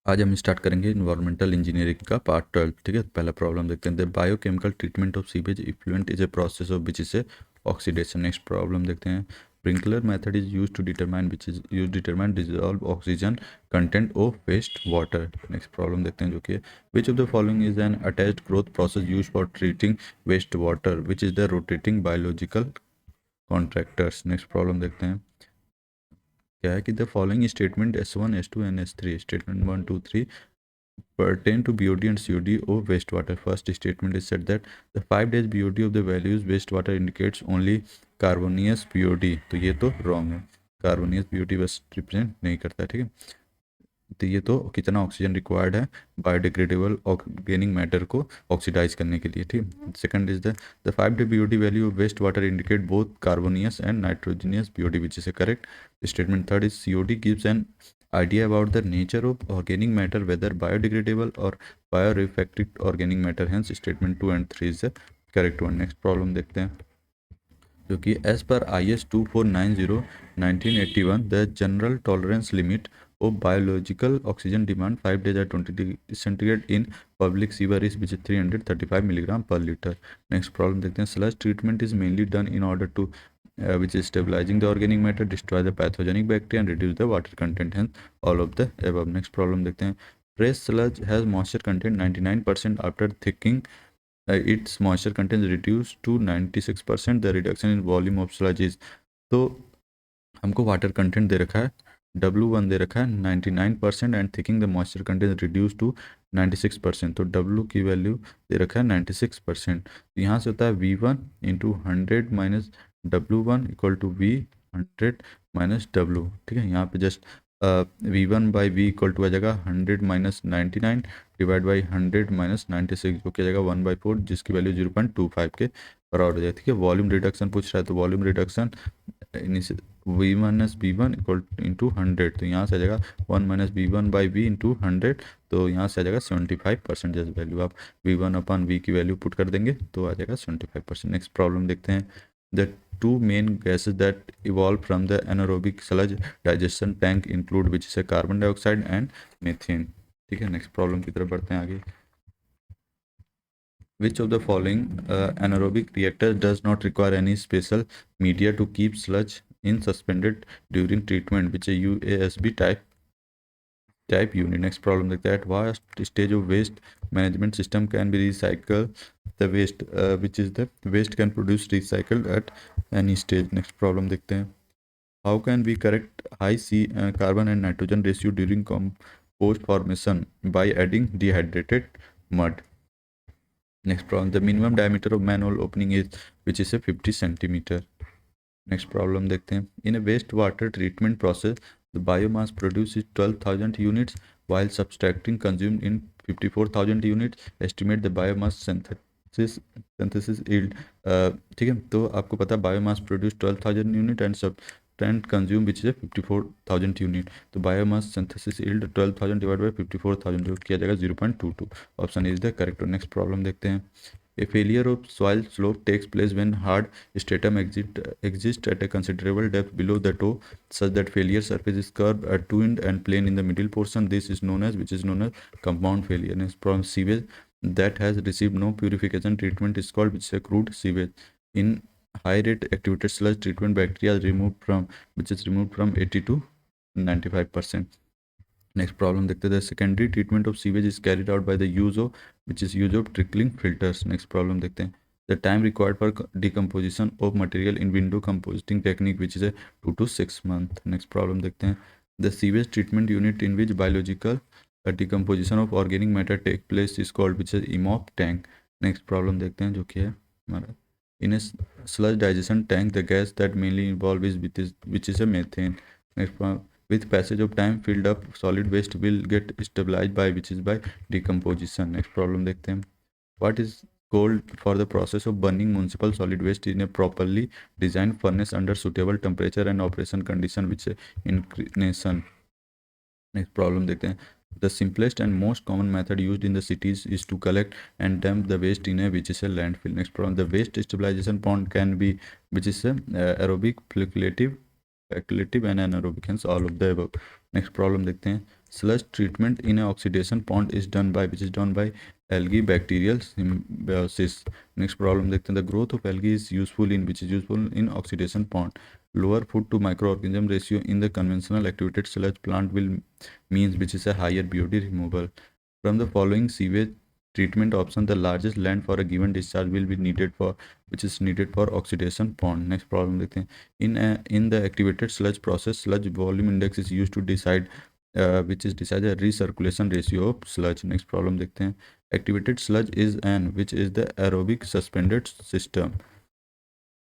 आज हम स्टार्ट करेंगे इन्वायरमेंटल इंजीनियरिंग का पार्ट 12। ठीक है, पहला प्रॉब्लम देखते हैं। The biochemical treatment of sewage effluent is a process of which is a oxidation. Next problem देखते हैं। Sprinkler method is use to determine which is use determine dissolve oxygen content of waste water. Next problem देखते हैं जो कि which of the following is an attached growth process use for treating waste water which is the rotating biological contractors. Next problem देखते हैं क्या है कि the following statement S1 S2 and S3 statement 1 2 3 pertain to BOD and COD of wastewater. First statement is said that the 5 days BOD of the values wastewater indicates only carbonious BOD। तो ये तो wrong है, carbonious BOD बस represent नहीं करता। ठीक है, तो ये तो कितना ऑक्सीजन रिक्वायर्ड है बायोडिग्रेडेबल ऑर्गेनिक मैटर को ऑक्सीडाइज करने के लिए। ठीक, second is the 5 day BOD value of waste water indicate both carbonaceous and nitrogenous BOD which is a correct statement. Third is COD gives an idea about the nature of organic matter whether biodegradable or biorefractory organic matter, hence statement 2 and 3 is the correct one। next problem देखते हैं जो कि as per IS 2490/1981 the general tolerance limit of biological oxygen demand 5 days at 20 degree centigrade in public sewer is which 335 milligram per litre. Next problem देखते हैं। Sludge treatment is mainly done in order to which is stabilizing the organic matter, destroy the pathogenic bacteria and reduce the water content, hence all of the above। next problem देखते हैं। fresh sludge has moisture content 99% after thickening its moisture content is reduced to 96%, the reduction in volume of sludge is। तो हमको water content दे रखा है W1 दे रखा है 99% and thickening the moisture content reduce to 96%। तो W की value दे रखा है 96%। तो यहाँ से होता है V1 into 100 minus W1 equal to V 100 minus W। ठीक है, यहाँ पे just V1 by V equal to आ जाएगा 100 माइनस 99 डिवाइड बाई 100 माइनस 96 जो कि आ जाएगा 1/4 जिसकी वैल्यू 0.25 के बराबर हो जाए। ठीक है, वॉल्यूम रिडक्शन पूछ रहा है तो volume reduction V minus V1 equal into 100, तो यहाँ से आ जाएगा 1 minus V1 by V into 100, तो यहाँ से आ जाएगा 75% जैसे वैल्यू आप V1 अपन V की वैल्यू पुट कर देंगे तो आ जाएगा 75%। नेक्स्ट प्रॉब्लम देखते हैं। The two main gases that evolve from the anaerobic sludge digestion tank include which is carbon dioxide and methane. ठीक है, नेक्स्ट प्रॉब्लम की तरफ बढ़ते हैं आगे। Which of the following anaerobic reactor does not require any special media to keep sludge in suspended during treatment, which is UASB type unit? Next problem देखते हैं। At what stage of waste management system can be recycle the waste which is the waste can produce recycled at any stage? Next problem देखते हैं। How can we correct high carbon and nitrogen ratio during compost formation by adding dehydrated mud? Next problem, the minimum diameter of manhole opening is which is a 50 centimeter. Next problem देखते हैं। In a wastewater treatment process, the biomass produced is 12,000 units while subtracting consumed in 54,000 units. Estimate the biomass synthesis yield। ठीक है, तो आपको पता है biomass produce 12,000 unit and subtracted consume which is 54,000 unit. तो biomass synthesis yield 12,000 divide by 54,000 जो किया जाएगा 0.22। Option is the correct. Next problem देखते हैं। A failure of soil slope takes place when hard stratum exists at a considerable depth below the toe, such that failure surface is curved, tuned, and plane in the middle portion. This is known as compound failure. Next problem, sewage that has received no purification treatment is called which is a crude sewage. In high rate activated sludge treatment, bacteria is removed from 80 to 95%. Next problem देखते हैं। Secondary treatment of sewage is carried out by the use of trickling filters. Next problem देखते हैं। The time required for decomposition of material in window composting technique which is a 2 to 6 months। Next problem देखते हैं। The sewage treatment unit in which biological decomposition of organic matter take place is called which is Imhoff tank. Next problem देखते हैं जो कि है हमारा in a sludge digestion tank the gas that mainly involve is which is a methane. Next with passage of time filled up solid waste will get stabilized by which is by decomposition। next problem देखते हैं। what is called for the process of burning municipal solid waste in a properly designed furnace under suitable temperature and operation condition which is inclination। next problem देखते हैं। the simplest and most common method used in the cities is to collect and dump the waste in a which is a landfill। next problem, the waste stabilization pond can be which is a aerobic, speculative and anaerobic, hence all of the above। next problem देखते हैं। Sludge treatment in a oxidation pond is done by which is done by algae bacterial symbiosis. Next problem देखते हैं, the growth of algae is useful in which is useful in oxidation pond. Lower food to microorganism ratio in the conventional activated sludge plant will means which is a higher BOD removal. From the following sewage treatment option, the largest land for a given discharge will be needed for which is needed for oxidation pond. Next problem देखते हैं, in the activated sludge process, sludge volume index is used to decide which is decide the recirculation ratio of sludge. Next problem देखते हैं, activated sludge is an which is the aerobic suspended system.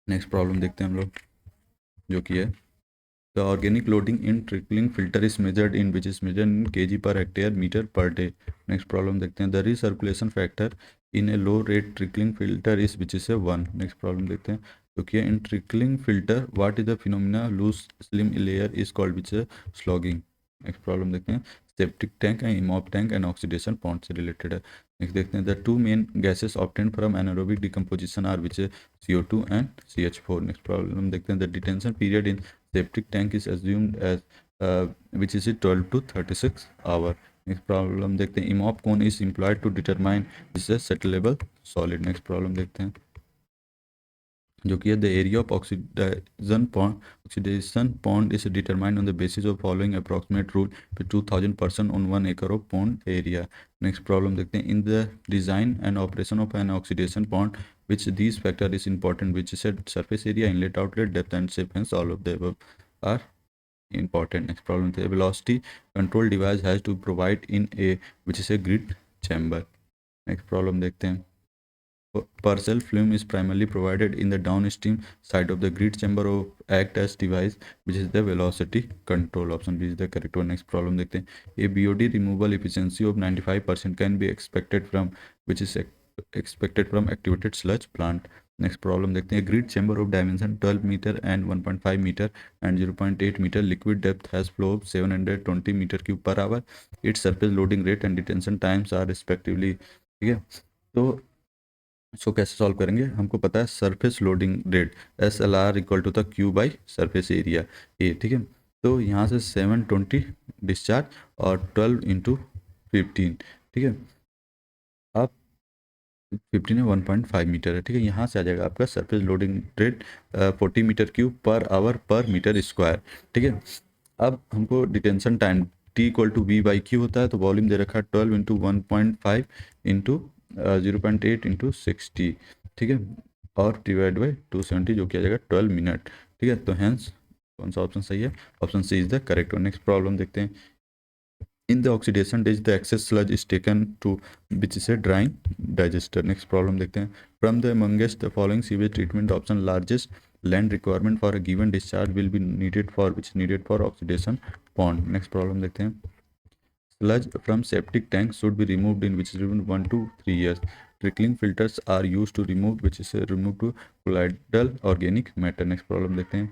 Next problem देखते हैं हम लोग, जो कि है the organic loading in trickling filter is measured in which is measured in kg per hectare meter per day. Next problem देखते हैं, the recirculation factor in a low rate trickling filter is which is a 1. Next problem देखते हैं, तो क्या in trickling filter what is the phenomena loose slim layer is called which is slogging. Next problem देखते हैं, septic tank and imop tank and oxidation pond से related है. Next देखते हैं, the two main gases obtained from anaerobic decomposition are which is CO2 and CH4. Next problem देखते हैं, the detention period in septic tank is assumed as which is 12 to 36 hour. Next problem देखते हैं, imop cone is employed to determine this is a settleable solid. Next problem देखते हैं, जो कि है the area of oxidation pond is determined on the basis of following approximate rule with 2000% on 1 acre of pond area. Next problem देखते हैं, in the design and operation of an oxidation pond which these factor is important which is a surface area, inlet, outlet, depth and shape, hence all of the above are important. Next problem, the velocity control device has to provide in a which is a grid chamber. Next problem देखते हैं, parcel film is primarily provided in the downstream side of the grid chamber of act as device which is the velocity control. Option B is the correct one. Next problem देखते हैं, a BOD removal efficiency of 95% can be expected from which is expected from activated sludge plant. Next problem देखते हैं, grid chamber of dimension 12 meter and 1.5 meter and 0.8 meter, liquid depth has flow of 720 meter cube per hour, its surface loading rate and detention times are respectively. ठीक है, तो इसको कैसे solve करेंगे, हमको पता है surface loading rate SLR equal to the Q by surface area A. ठीक है, तो यहाँ से 720 डिस्चार्ज और 12 इंटू 15. ठीक है, आप 15 है 1.5 मीटर है. ठीक है, यहाँ से आ जाएगा आपका surface loading rate 40 metre cube per hour per metre square. ठीक है, अब हमको detention time T equal to V by Q होता है, तो वॉल्यूम दे रखा है 12 इंटू 1.5 इंटू 0.8 इंटू 60. ठीक है, और डिवाइड बाई 270 जो किया जाएगा 12 मिनट. ठीक है, तो हैंस कौन सा ऑप्शन सही है, option C is the correct one. Next problem देखते हैं, in the oxidation stage the excess sludge is taken to which is a drying digester. Next problem देखते हैं, from the amongst the following sewage treatment option largest land requirement for a given discharge will be needed for which needed for oxidation pond. Next problem देखते हैं, sludge from septic tank should be removed in which is 1 to 3 years. Trickling filters are used to remove which is remove to colloidal organic matter. Next problem देखते हैं,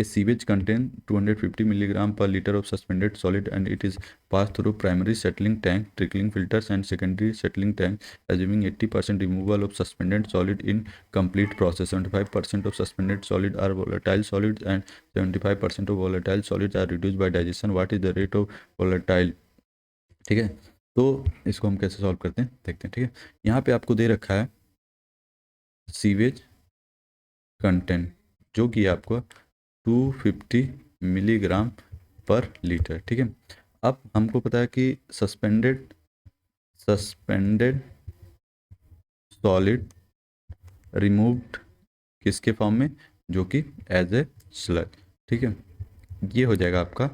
a sewage contain 250 milligram per liter of suspended solid and it is passed through primary settling tank, trickling filters and secondary settling tank, assuming 80% removal of suspended solid in complete process. 75% of suspended solid are volatile solids and 75% of volatile solids are reduced by digestion. What is the rate of volatile? ठीक है, तो इसको हम कैसे solve करते हैं देखते हैं. ठीक है, यहाँ पे आपको दे रखा है सीवेज कंटेंट जो कि आपको 250 मिलीग्राम पर लीटर. ठीक है, अब हमको पता है कि सस्पेंडेड सॉलिड रिमूव्ड किसके फॉर्म में, जो कि एज ए स्लग. ठीक है, ये हो जाएगा आपका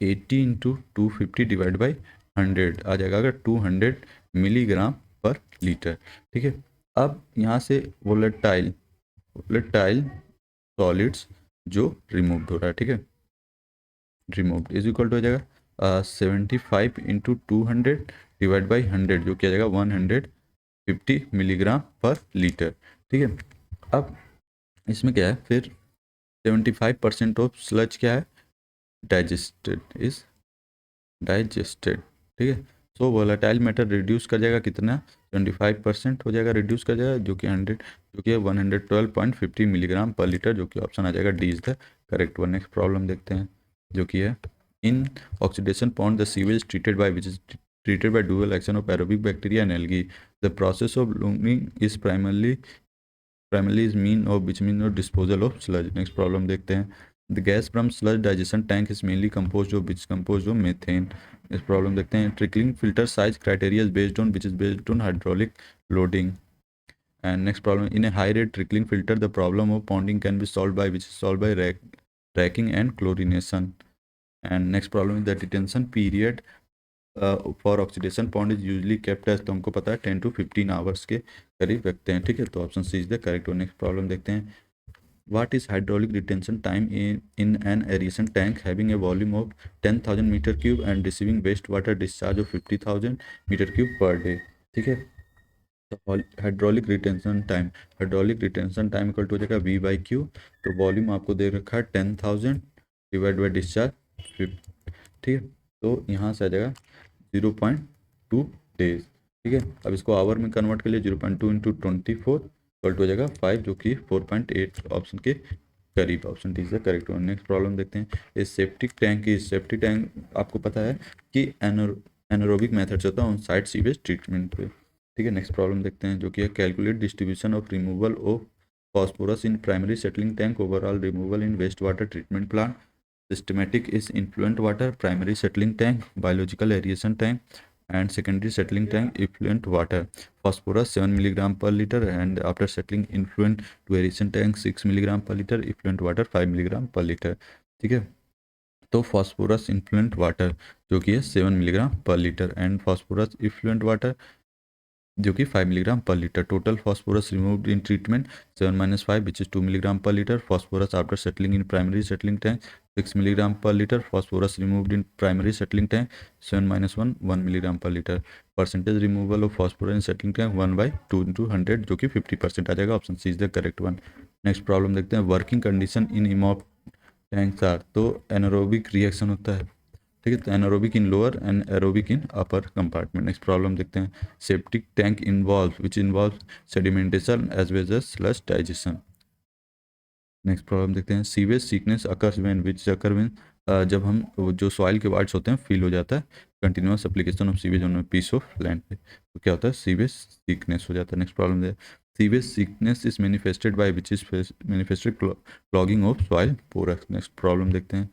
80 इंटू 250 डिवाइड बाई 100 आ जाएगा अगर 200 मिलीग्राम पर लीटर. ठीक है, अब यहाँ से वोलेटाइल सॉलिड्स जो रिमूव्ड हो रहा है, ठीक है, रिमूव्ड इज इक्वल टू हो जाएगा 75 इंटू 200 डिवाइड बाई 100 जो किया जाएगा 150 मिलीग्राम पर लीटर. ठीक है, अब इसमें क्या है फिर 75% ऑफ स्लज क्या है, डाइजेस्टेड. ठीक है, सो वोलेटाइल मैटर रिड्यूस कर जाएगा कितना, 25% हो जाएगा, रिड्यूस कर जाएगा जो कि 100 जो कि 112.50 मिलीग्राम पर लीटर, जो कि ऑप्शन आ जाएगा D is the correct one. Next problem देखते हैं जो कि है In oxidation pond, the sewage is treated by dual action of aerobic bacteria and algae. The process of blooming is primarily is mean of which mean of disposal of sludge. Next problem देखते हैं. The gas from sludge digestion tank is mainly composed of methane. Next problem देखते हैं. Trickling filter size criteria is based on hydraulic loading. And next problem, in a high rate trickling filter, the problem of ponding can be solved by racking and chlorination. And next problem is the detention period for oxidation pond is usually kept as, तो हमको पता है 10 to 15 hours के करीब रखते हैं. ठीक है, तो option C is the correct. और नेक्स्ट प्रॉब्लम देखते हैं. What is hydraulic retention time in an aeration tank having a volume of 10,000 metre cube and receiving waste water discharge of 50,000 metre cube per day. ठीक है, तो hydraulic retention time equal to हो जाएगा V by Q. तो volume आपको दे रखा है 10,000 डिवाइड बाई डिस्चार्ज 50. ठीक है, तो यहाँ से आ जाएगा 0.2 डेज. ठीक है, अब इसको आवर में कन्वर्ट कर लिए 0.2 इंटू 24 इक्वल टू हो जाएगा 5, जो कि 4.8 ऑप्शन के करीब. Option D is the correct one. Next problem देखते हैं. इस सेप्टिक टैंक आपको पता है कि एनारोबिक मेथड से होता है ऑन साइट सीवेज ट्रीटमेंट पे. ठीक है, नेक्स्ट प्रॉब्लम देखते हैं जो कि है calculate distribution of removal of phosphorus in primary settling tank, overall removal in wastewater treatment plant. Systematic is influent water, primary settling tank, biological aeration tank, and secondary settling tank effluent water. Phosphorus 7 milligram per liter, and after settling influent to aeration tank 6 milligram per liter, effluent water 5 milligram per liter. ठीक है, तो phosphorus influential water जो कि है 7 milligram per litre, and phosphorus effluent water जो कि 5 milligram per litre. Total phosphorus removed in treatment 7-5 which is 2 milligram per litre. Phosphorus after settling in primary settling tank 6 milligram per litre. Phosphorus removed in primary settling tank 7-1 milligram per litre. Percentage removal of phosphorus in settling tank 1/2 into 100 जो कि 50% आ जाएगा. Option C is the correct one. Next problem देखते हैं. Working condition in Imhoff tanks are, तो anaerobic reaction होता है. ठीक है, तो anaerobic in lower and aerobic in upper compartment. Next problem देखते हैं. Septic tank involve sedimentation as well as sludge digestion. Next problem देखते हैं. Sewage sickness occurs when which occur when, जब हम जो सॉइल के वार्ड्स होते हैं फील हो जाता है continuous application of sewage on piece of land पे, तो क्या होता है सीवेज सीकनेस हो जाता है. नेक्स्ट प्रॉब्लम है. Sewage sickness is manifested by which is manifested clogging of soil porous. Next problem देखते हैं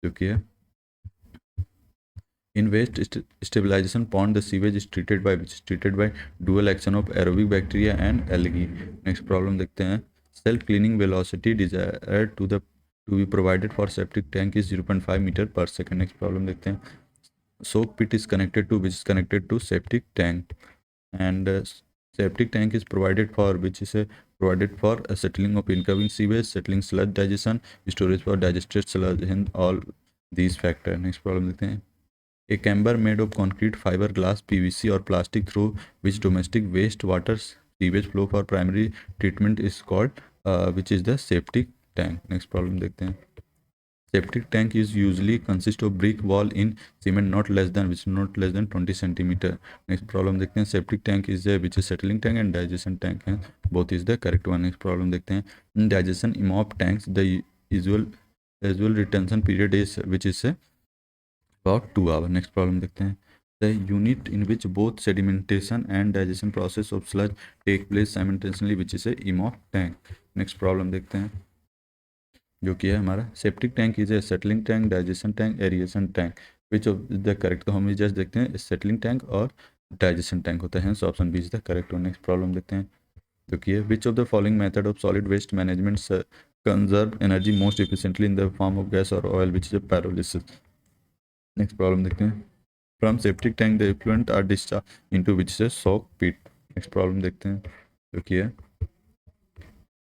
जो कि है. In waste stabilization pond, the sewage is treated by dual action of aerobic bacteria and algae. Next problem देखते हैं. Self cleaning velocity desired to be provided for septic tank is 0.5 meter per second. Next problem देखते हैं. Soak pit is connected to septic tank, and septic tank is provided for settling of incoming sewage, settling sludge digestion, storage for digested sludge, and all these factors. Next problem देखते हैं. A chamber made of concrete, fiber, glass, PVC or plastic through which domestic waste water sewage flow for primary treatment is called which is the septic tank. Next problem देखते हैं. Septic tank is usually consist of brick wall in cement not less than 20 centimeter. Next problem देखते हैं. Septic tank is which is settling tank and digestion tank है, both is the correct one. Next problem देखते हैं. In digestion EMOP tanks, the usual retention period is which is about 2 hours. Next problem देखते हैं. The unit in which both sedimentation and digestion process of sludge take place simultaneously which is a EMOP tank. Next problem देखते हैं जो कि है हमारा. Septic tank is a settling tank, digestion tank, aeration tank, which of the correct. तो हम just देखते हैं सेटलिंग टैंक और डाइजेशन टैंक होता है, so option B is the correct. और नेक्स्ट प्रॉब्लम देखते हैं जो कि है. Which of the following method of solid waste management conserve energy most efficiently in the form of gas और oil which is a pyrolysis. Next problem देखते हैं. From septic tank the effluent are discharge into which is a soak pit. Next problem देखते हैं जो कि है.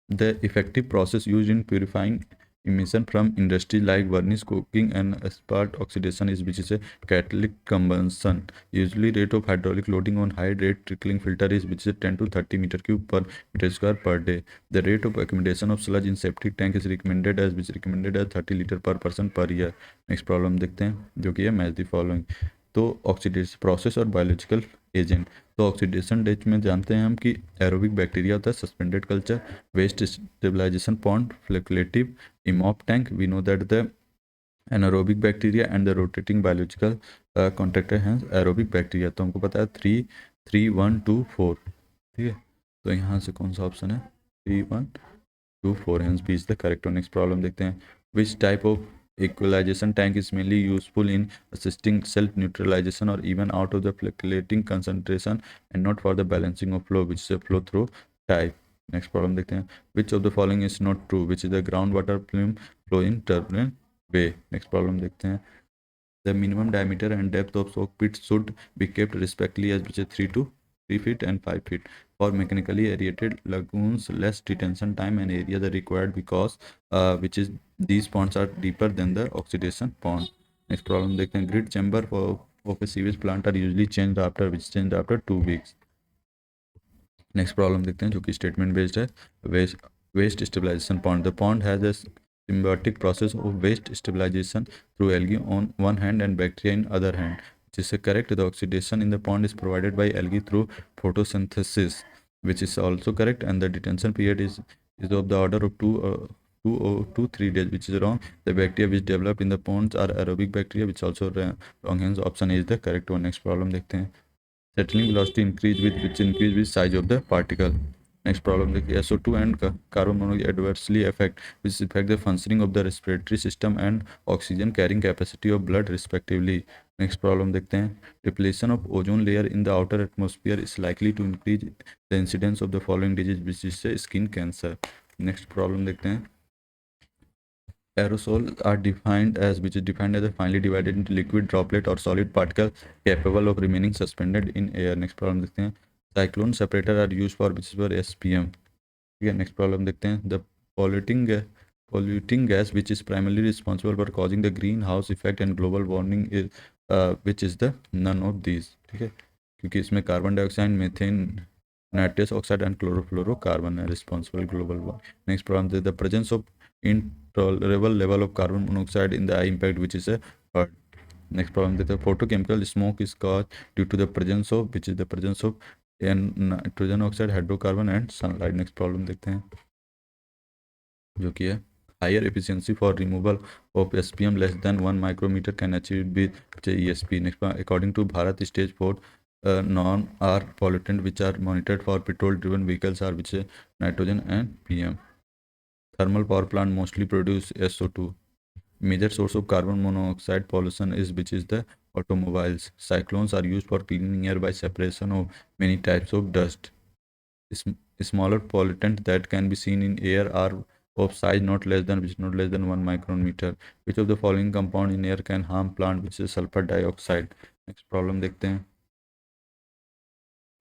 The effective process use in purifying emission from industry like furnace cooking and asphalt oxidation is which is a catalytic combustion. Usually rate of hydraulic loading on high rate trickling filter is which is 10 to 30 meter cube per meter square per day. The rate of accumulation of sludge in septic tank is recommended as 30 liter per person per year. Next problem देखते हैं जो कि है match the following. तो oxidation process और biological agent. तो oxidation डेट में जानते हैं हम कि एरोबिक बैक्टीरिया होता है, suspended culture, waste stabilization pond, flocculative, Imhoff tank. We know that the anaerobic bacteria and the rotating biological contractor हैं एरोबिक बैक्टीरिया। तो हमको पता है 3 3 1 2 4, ठीक है। तो यहाँ से कौन सा ऑप्शन है 3 1 2 4, hence B is the correct. Next problem देखते हैं, which type of equalization tank is mainly useful in assisting self neutralization or even out of the fluctuating concentration and not for the balancing of flow, which is a flow through type। Next problem देखते हैं, which of the following is not true, which is the ground water plume flow in turbulent way। Next problem देखते हैं, the minimum diameter and depth of soak pits should be kept respectively as which is 3 to 3 feet and 5 feet for mechanically aerated lagoons, less detention time and area the required because which is these ponds are deeper than the oxidation pond। next problem देखते हैं, grid chamber of a sewage plant are usually changed after which changed after 2 weeks। Next problem देखते हैं जो कि statement based है, waste stabilization pond, the pond has a symbiotic process of waste stabilization through algae on one hand and bacteria in other hand, which is correct। The oxidation in the pond is provided by algae through photosynthesis, which is also correct, and the detention period is of the order of 2 or 3 days, which is wrong। The bacteria which developed in the ponds are aerobic bacteria, which also wrong, hence option A is the correct one। next problem देखते हैं, settling velocity increase with which increase with size of the particle। next problem देखिए, SO2 and carbon monoxide adversely affect the functioning of the respiratory system and oxygen carrying capacity of blood respectively। next problem देखते हैं, depletion of ozone layer in the outer atmosphere is likely to increase the incidence of the following disease, which is skin cancer। next problem देखते हैं, aerosols are defined as which is defined as a finely divided into liquid droplet or solid particle capable of remaining suspended in air। next problem देखते हैं, cyclone separator are used for which is for SPM, ठीक है। next problem देखते हैं, the polluting gas which is primarily responsible for causing the greenhouse effect and global warming is which is the none of these, ठीक है, क्योंकि इसमें carbon dioxide, methane, nitrous oxide and chlorofluorocarbon है responsible global warming. Next problem, the presence of intolerable level of carbon monoxide in the eye impact which is a hurt। next problem the photochemical smoke is caused due to the presence of which is the presence of nitrogen oxide, hydrocarbon and sunlight। next problem देखते हैं जो कि है, higher efficiency for removal of SPM less than 1 micrometer can achieve with ESP। next according to Bharat stage 4 non are pollutant which are monitored for petrol driven vehicles are which is nitrogen and PM। thermal power plant mostly produce SO2। Major source of carbon monoxide pollution is which is the automobiles। Cyclones are used for cleaning air by separation of many types of dust। Smaller pollutants that can be seen in air are of size not less than 1 micrometer। Which of the following compound in air can harm plant which is sulfur dioxide। next problem देखते हैं,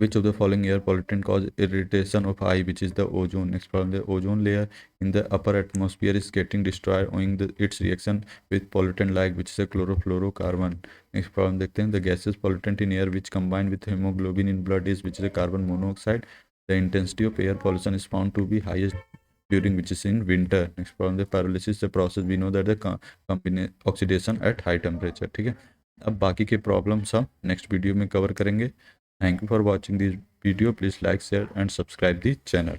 which of the following air pollutant cause irritation of eye which is the ozone। next problem, the ozone layer in the upper atmosphere is getting destroyed owing its reaction with pollutant like which is a chlorofluorocarbon। next problem देखते हैं, the gaseous pollutant in air which combined with hemoglobin in blood is which is a carbon monoxide। the intensity of air pollution is found to be highest during which is in winter। next problem, the pyrolysis the process we know that the oxidation at high temperature, ठीक है। अब बाकी के problems हम next video में cover करेंगे। Thank you for watching this video. Please like, share and subscribe the channel।